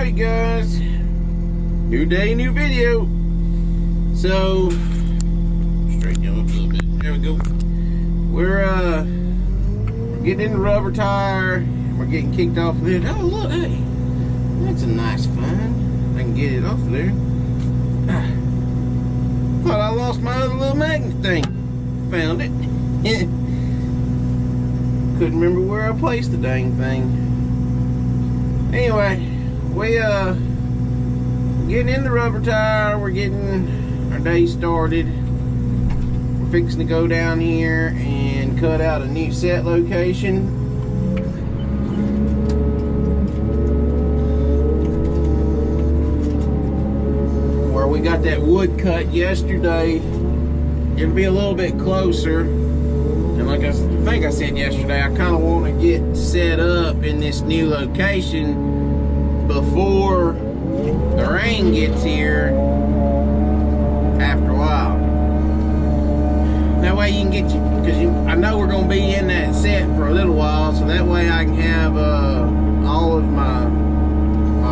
Alright guys, new day, new video. So, straighten you up a little bit. There we go. We're getting in the rubber tire. We're getting kicked off of it. Oh look, hey, that's a nice find. I can get it off of there. Thought I lost my other little magnet thing. Found it. Couldn't remember where I placed the dang thing. Anyway, we getting in the rubber tire. We're getting our day started. We're fixing to go down here and cut out a new set location. Where we got that wood cut yesterday, it'll be a little bit closer. And like I think I said yesterday, I kind of want to get set up in this new location before the rain gets here after a while. That way you can get you, because I know we're going to be in that set for a little while, so that way I can have all of my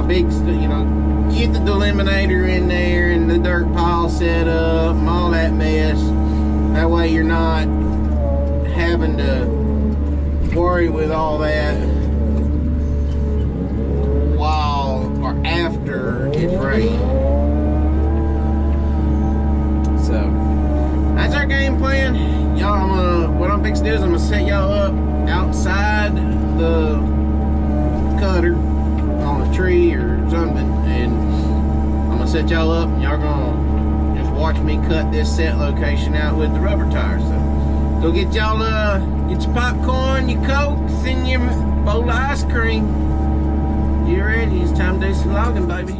big stuff, you know, get the delimiter in there and the dirt pile set up and all that mess. That way you're not having to worry with all that while or after it's rained. So that's our game plan. Y'all, what I'm fixing to do is I'm gonna set y'all up outside the cutter on a tree or something, and I'm gonna set y'all up and y'all gonna just watch me cut this set location out with the rubber tire. So go get y'all, get your popcorn, your cokes, and your bowl of ice cream. You ready? It's time to do some logging, baby.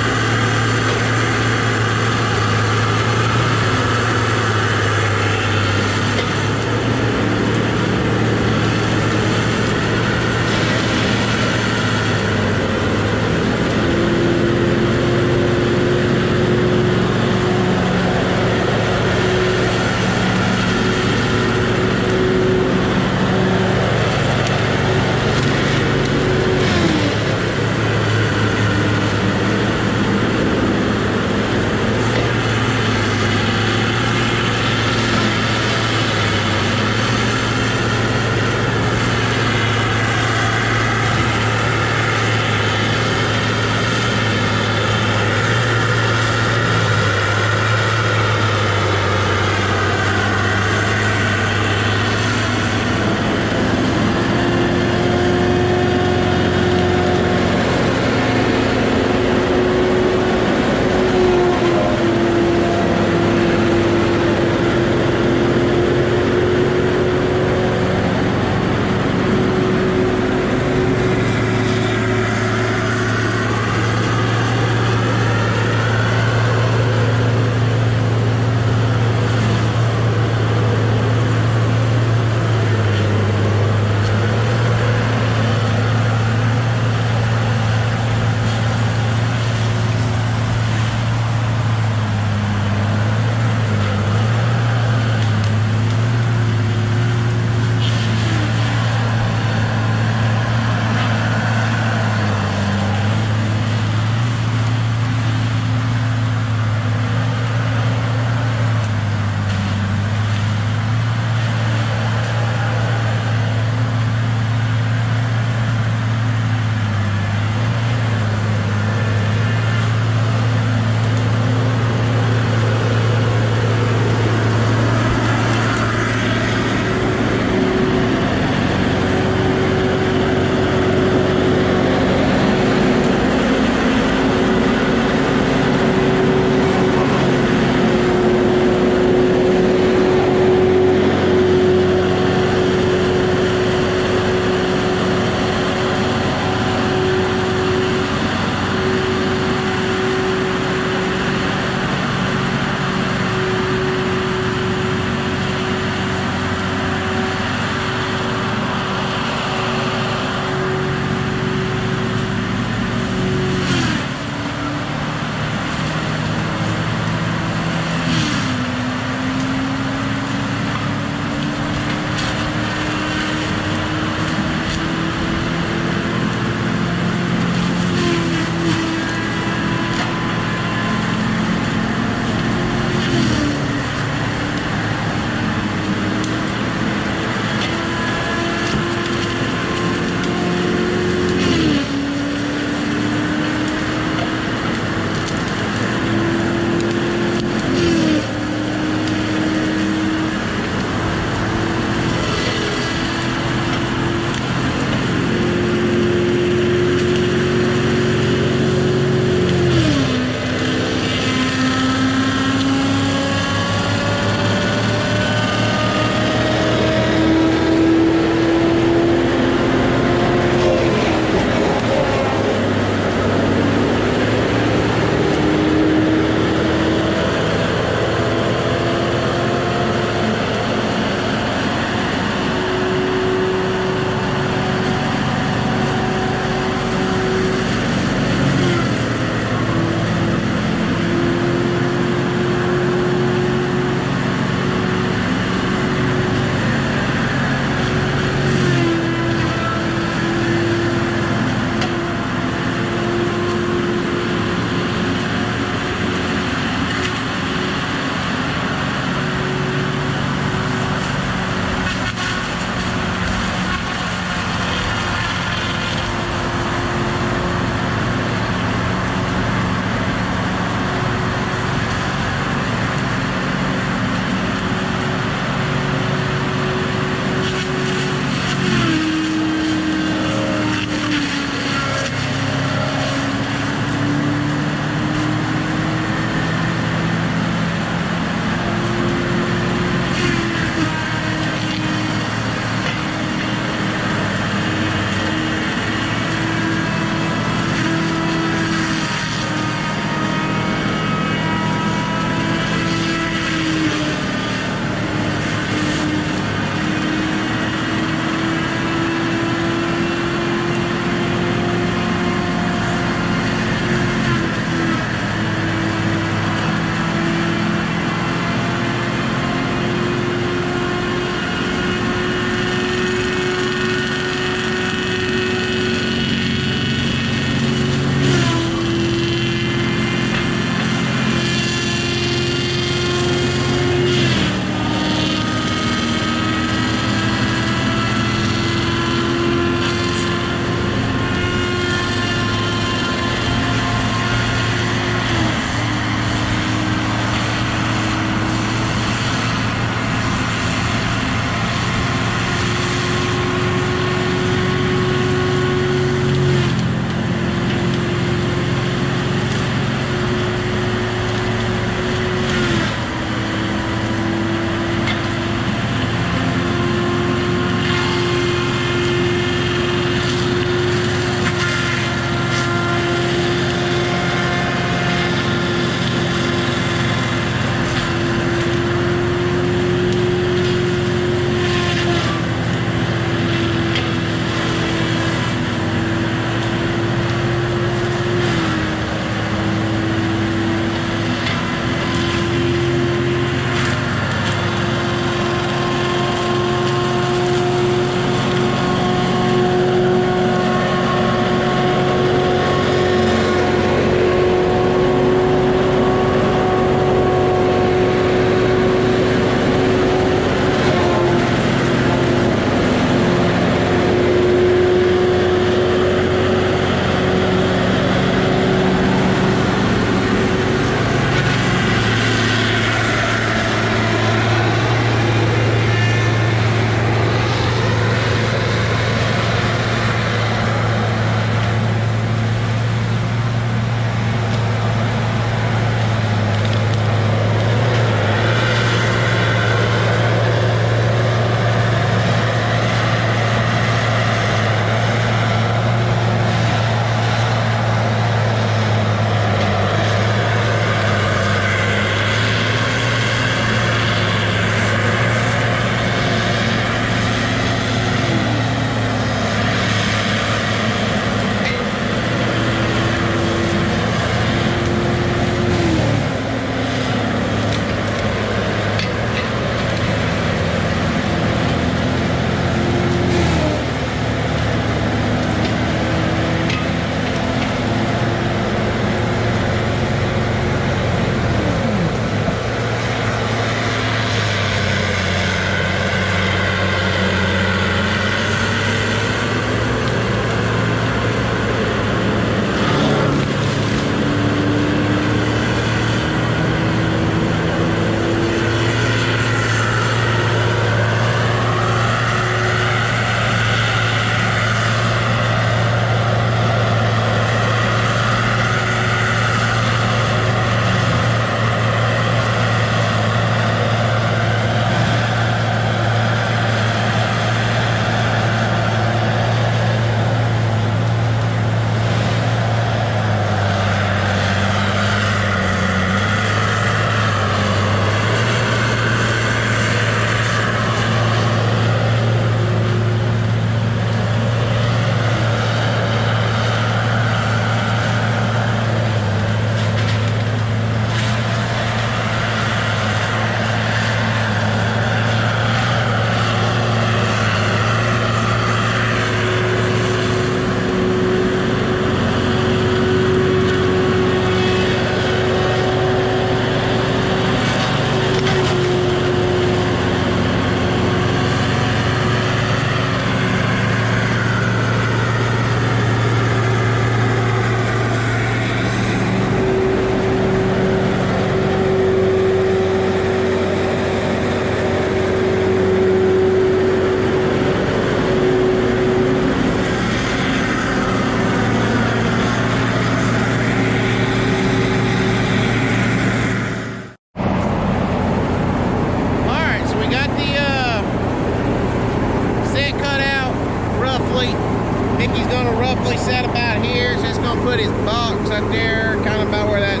probably set about here. So it's gonna put his box up there, kind of about where that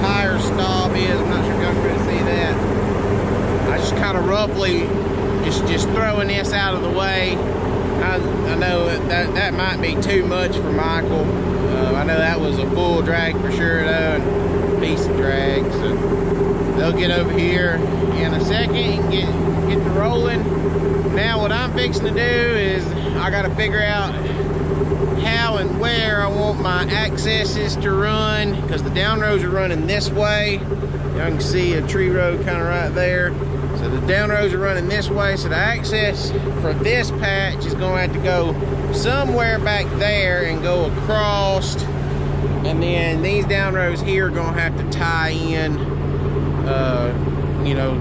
tire stop is. I'm not sure if y'all can really see that. I just kind of roughly just throwing this out of the way. I know that might be too much for Michael. I know that was a full drag for sure though, and a piece of drag. So they'll get over here in a second and get to rolling. Now what I'm fixing to do is I got to figure out how and where I want my accesses to run, because the down rows are running this way. Y'all can see a tree road kind of right there. So the down rows are running this way, so the access for this patch is going to have to go somewhere back there and go across, and then these down rows here are going to have to tie in, you know,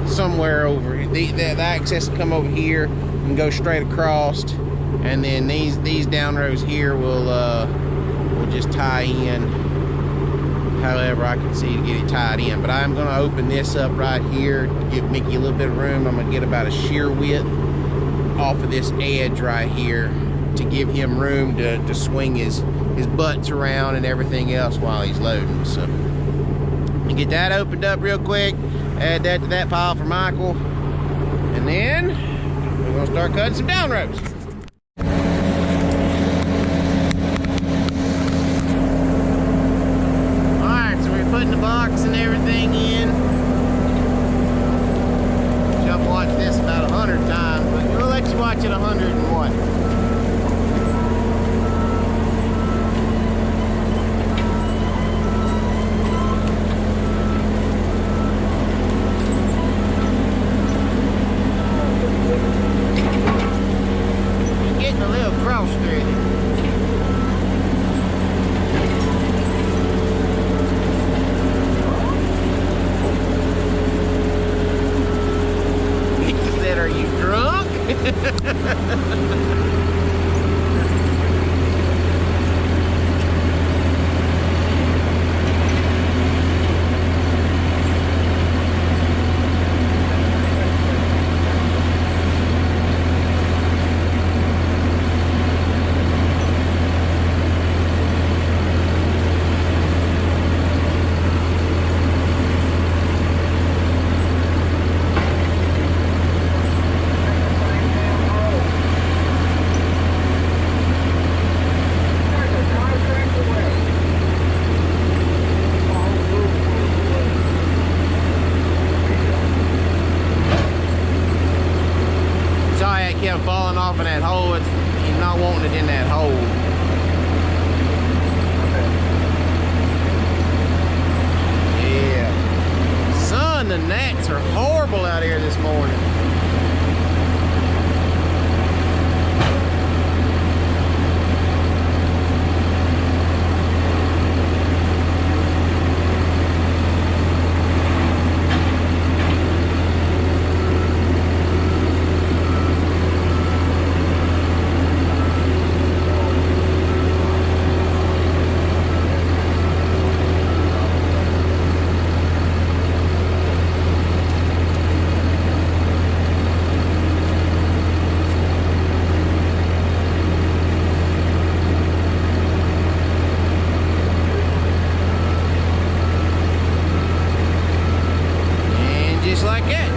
somewhere over. The access will come over here and go straight across, and then these down rows here will just tie in however I can see to get it tied in. But I'm going to open this up right here to give Mickey a little bit of room. I'm going to get about a shear width off of this edge right here to give him room to swing his butts around and everything else while he's loading. So get that opened up real quick, add that to that pile for Michael, and then we're going to start cutting some down rows. Putting the box and everything in. Y'all watched this about 100 times, but we'll let you watch it 101. You're getting a little cross-threaded. Are you drunk? Kept falling off in that hole. He's not wanting it in that hole. Yeah. Son, the gnats are horrible out here this morning. Like that.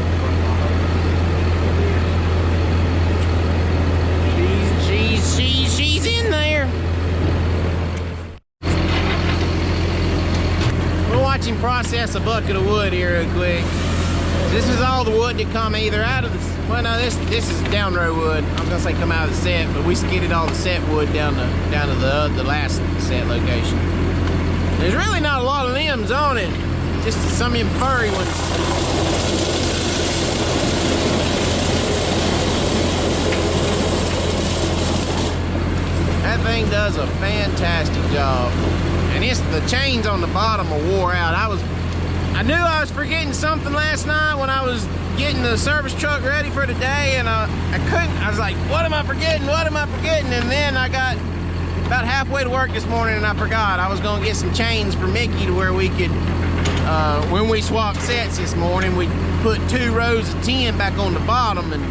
She's in there. We'll watch him process a bucket of wood here real quick. This is all the wood that come either out of the, well no, this is down row wood. I was gonna say come out of the set, but we skidded all the set wood down to the last set location. There's really not a lot of limbs on it, just some of them furry ones. That thing does a fantastic job. And the chains on the bottom are wore out. I knew I was forgetting something last night when I was getting the service truck ready for the day, and I was like, what am I forgetting? What am I forgetting? And then I got about halfway to work this morning and I forgot. I was gonna get some chains for Mickey to where we could, when we swapped sets this morning, we put 2 rows of 10 back on the bottom, and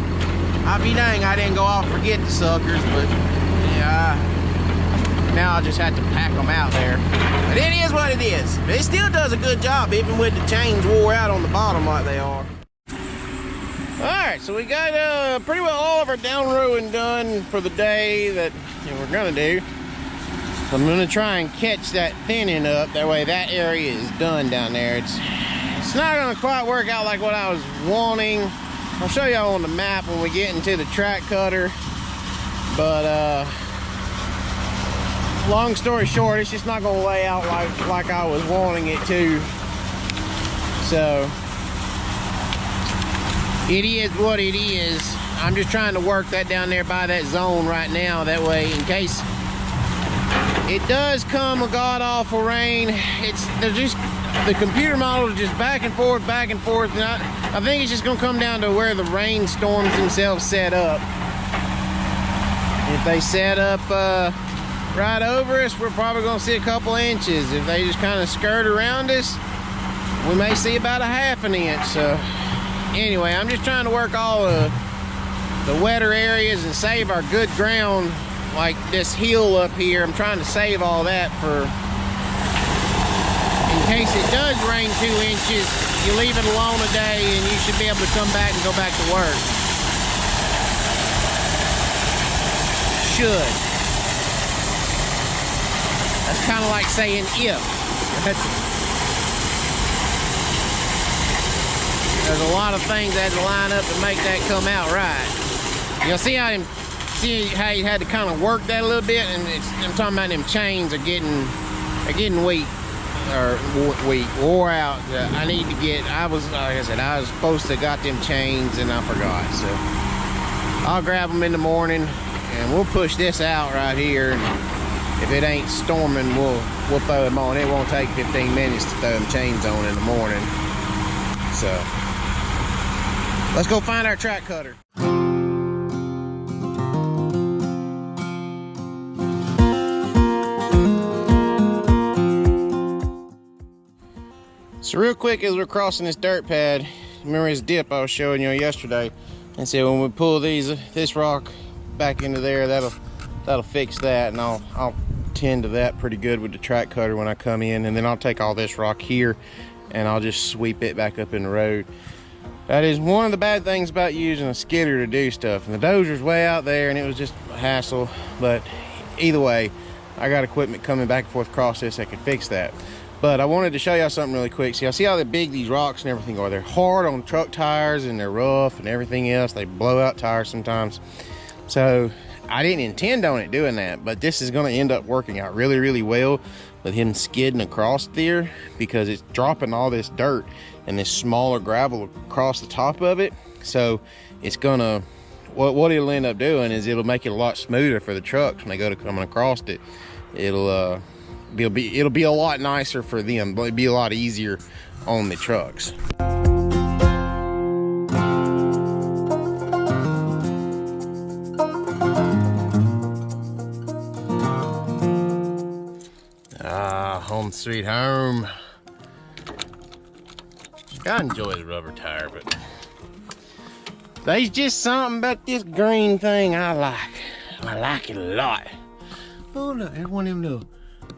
I'll be dang, I didn't go off and forget the suckers, but yeah, Now I'll just have to pack them out there. But it is what it is. It still does a good job, even with the chains wore out on the bottom like they are. Alright, so we got pretty well all of our down rowing done for the day that we're gonna do. So I'm gonna try and catch that thinning up. That way that area is done down there. It's not gonna quite work out like what I was wanting. I'll show y'all on the map when we get into the track cutter. But long story short, it's just not gonna lay out like I was wanting it to. So it is what it is. I'm just trying to work that down there by that zone right now. That way, in case it does come a god-awful rain, they're just, the computer model is just back and forth, back and forth. And I think it's just gonna come down to where the rainstorms themselves set up. If they set up right over us, we're probably gonna see a couple inches. If they just kind of skirt around us, we may see about a half an inch. So anyway, I'm just trying to work all the wetter areas and save our good ground, like this hill up here. I'm trying to save all that for, in case it does rain 2 inches, you leave it alone a day and you should be able to come back and go back to work. Should. That's kind of like saying if. There's a lot of things that had to line up to make that come out right. You'll see how he had to kind of work that a little bit, and I'm talking about them chains are getting weak, or wore out. I need to get, like I said, I was supposed to got them chains and I forgot. So I'll grab them in the morning and we'll push this out right here. And if it ain't storming, we'll throw them on. It won't take 15 minutes to throw them chains on in the morning. So let's go find our track cutter. So real quick, as we're crossing this dirt pad, remember this dip I was showing you yesterday? And so when we pull this rock back into there, that'll fix that, and I'll tend to that pretty good with the track cutter when I come in. And then I'll take all this rock here and I'll just sweep it back up in the road. That is one of the bad things about using a skidder to do stuff. And the dozer's way out there and it was just a hassle. But either way, I got equipment coming back and forth across this that can fix that. But I wanted to show y'all something really quick. See how big these rocks and everything are. They're hard on truck tires and they're rough and everything else. They blow out tires sometimes. So I didn't intend on it doing that, but this is gonna end up working out really, really well with him skidding across there, because it's dropping all this dirt and this smaller gravel across the top of it. So it's gonna, what it'll end up doing is it'll make it a lot smoother for the trucks when they go to coming across it. It'll be a lot nicer for them, but it'll be a lot easier on the trucks. Home sweet home. I enjoy the rubber tire, but there's just something about this green thing I like. I like it a lot. Oh look, there's one of them little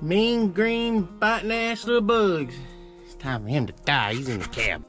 mean green biting ass little bugs. It's time for him to die. He's in the cab.